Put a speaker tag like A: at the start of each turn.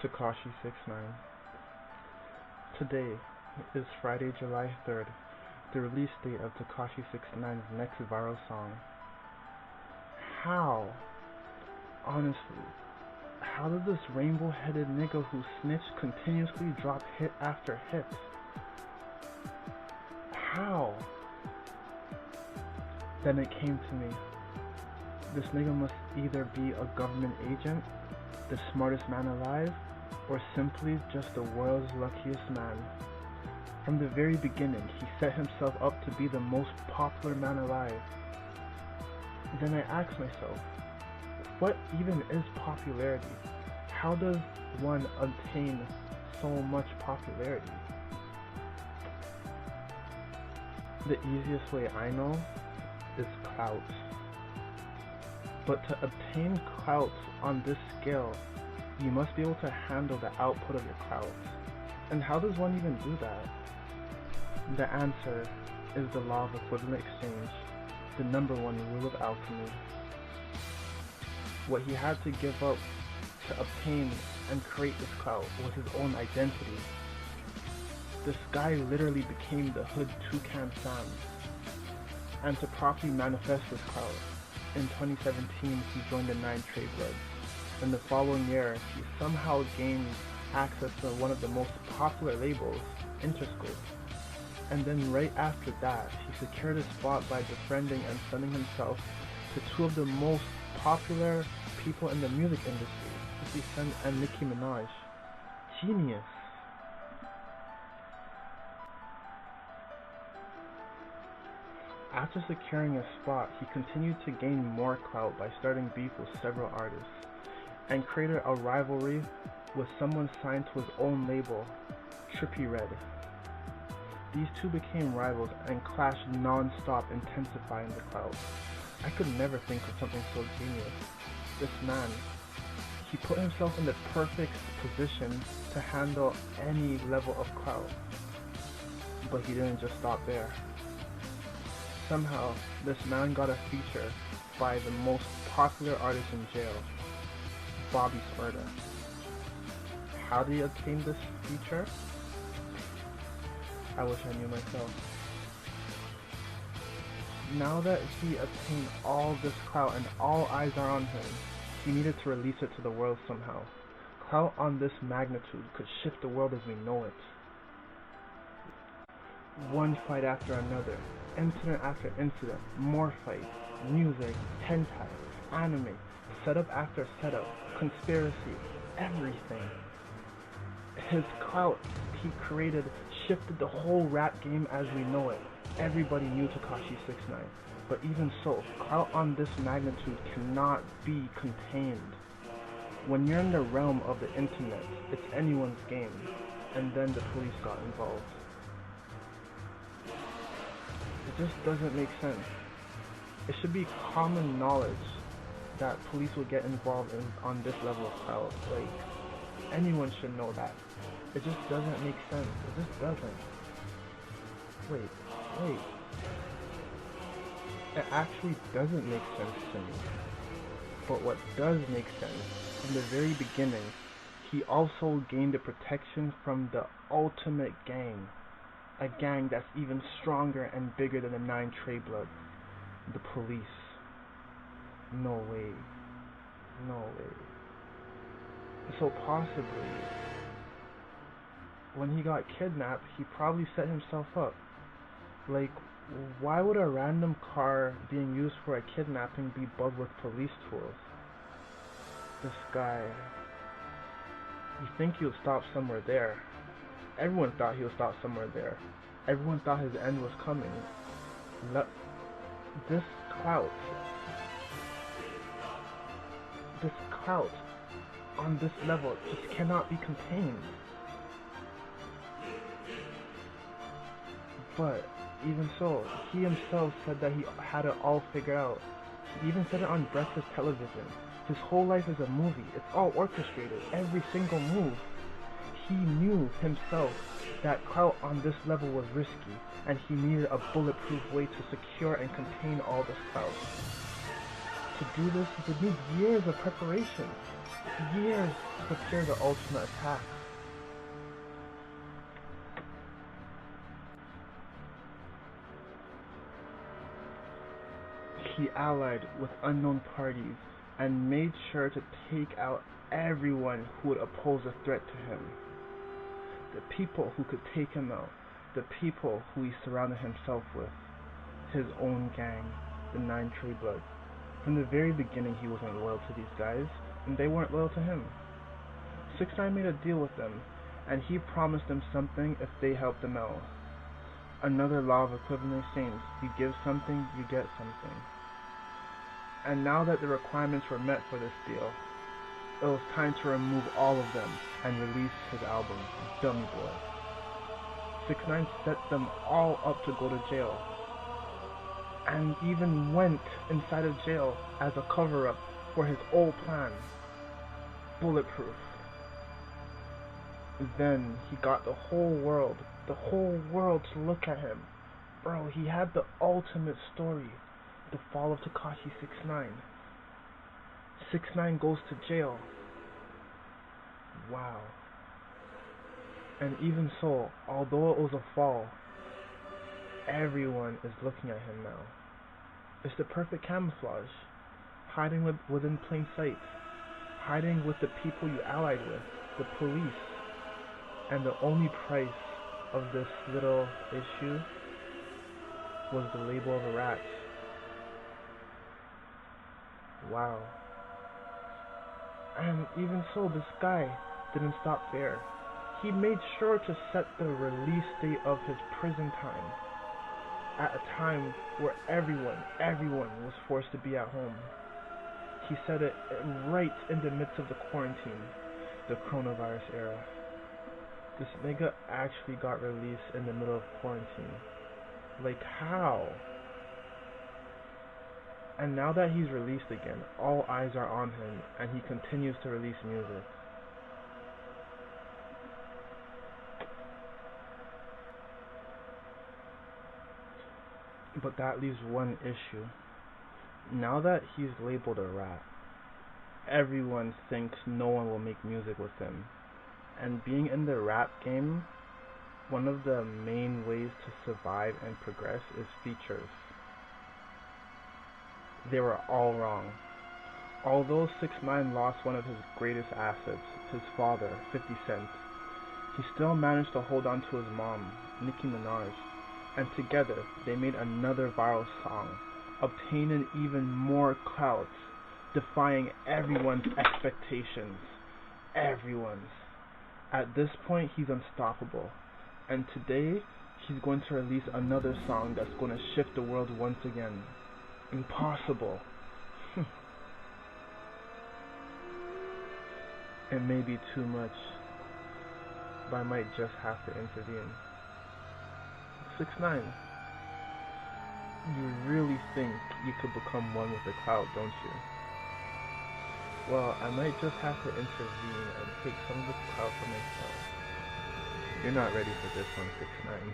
A: tkashi 6ix9ine. Today is Friday, July 3rd, the release date of tkashi 6ix9ine's next viral song. Honestly, how does this rainbow-headed nigga who snitched continuously drop hit after hit? How? Then it came to me. This nigga must either be a government agent, the smartest man alive, or simply just the world's luckiest man. From the very beginning, he set himself up to be the most popular man alive. Then I asked myself, what even is popularity? How does one obtain so much popularity? The easiest way I know is clout. But to obtain clout on this scale, you must be able to handle the output of your clout. And how does one even do that? The answer is the law of equivalent exchange, the #1 rule of alchemy. What he had to give up to obtain and create this clout was his own identity. This guy literally became the hood Toucan Sam. And to properly manifest this clout, in 2017 he joined the 9 Trey Bloods. In the following year, he somehow gained access to one of the most popular labels, Interscope. And then right after that, he secured a spot by befriending and sending himself to 2 of the most popular people in the music industry, 50 Cent and Nicki Minaj. Genius. After securing a spot, he continued to gain more clout by starting beef with several artists, and created a rivalry with someone signed to his own label, Trippie Redd. These two became rivals and clashed non-stop, intensifying the clout. I could never think of something so genius. This man, he put himself in the perfect position to handle any level of clout. But he didn't just stop there. Somehow, this man got a feature by the most popular artist in jail, Bobby Shmurda. How did he obtain this feature? I wish I knew myself. Now that he obtained all this clout and all eyes are on him, he needed to release it to the world somehow. Clout on this magnitude could shift the world as we know it. One fight after another, incident after incident, more fights, music, hentai, anime, setup after setup, conspiracy, everything. His clout he created shifted the whole rap game as we know it. Everybody knew tkashi 6ix9ine, but even so, clout on this magnitude cannot be contained. When you're in the realm of the internet, it's anyone's game, and then the police got involved. It just doesn't make sense. It should be common knowledge that police will get involved on this level of clout. Like, anyone should know that. It just doesn't make sense. It just doesn't. Wait. It actually doesn't make sense to me. But what does make sense, from the very beginning, he also gained the protection from the ultimate gang. A gang that's even stronger and bigger than the 9 Trey Bloods. The police. No way. So possibly, when he got kidnapped, he probably set himself up. Like, why would a random car being used for a kidnapping be bugged with police tools? This guy, you think he'll stop somewhere there. Everyone thought he would stop somewhere there. Everyone thought his end was coming. This clout on this level just cannot be contained. But even so, he himself said that he had it all figured out. He even said it on breakfast television. His whole life is a movie. It's all orchestrated, every single move. He knew himself that clout on this level was risky, and he needed a bulletproof way to secure and contain all this clout. To do this, he would need years of preparation. Years prepare the ultimate attack. He allied with unknown parties and made sure to take out everyone who would oppose a threat to him. The people who could take him out, the people who he surrounded himself with, his own gang, the 9 Tree Bloods. From the very beginning he wasn't loyal to these guys, and they weren't loyal to him. 6ix9ine made a deal with them, and he promised them something if they helped him out. Another law of equivalent exchange: you give something, you get something. And now that the requirements were met for this deal, it was time to remove all of them and release his album, Dummy Boy. 6ix9ine set them all up to go to jail, and even went inside of jail as a cover-up for his old plan, Bulletproof. Then he got the whole world to look at him. Bro, he had the ultimate story, the fall of tkashi 6ix9ine. 6ix9ine goes to jail. Wow. And even so, although it was a fall, everyone is looking at him now. It's the perfect camouflage. Hiding within plain sight. Hiding with the people you allied with, the police. And the only price of this little issue was the label of a rat. Wow. And even so, this guy didn't stop there. He made sure to set the release date of his prison time at a time where everyone was forced to be at home. He said it right in the midst of the quarantine, the coronavirus era. This nigga actually got released in the middle of quarantine. Like, how? And now that he's released again, all eyes are on him, and he continues to release music. But that leaves one issue. Now that he's labeled a rat, everyone thinks no one will make music with him. And being in the rap game, one of the main ways to survive and progress is features. They were all wrong. Although 6ix9ine lost one of his greatest assets, his father, 50 Cent, he still managed to hold on to his mom, Nicki Minaj, and together they made another viral song, obtaining even more clout, defying everyone's expectations. Everyone's. At this point, he's unstoppable, and today he's going to release another song that's going to shift the world once again. Impossible. It may be too much, but I might just have to intervene. 6ix9ine, you really think you could become one with the crowd, don't you? Well, I might just have to intervene and take some of the crowd for myself. You're not ready for this one, 6ix9ine.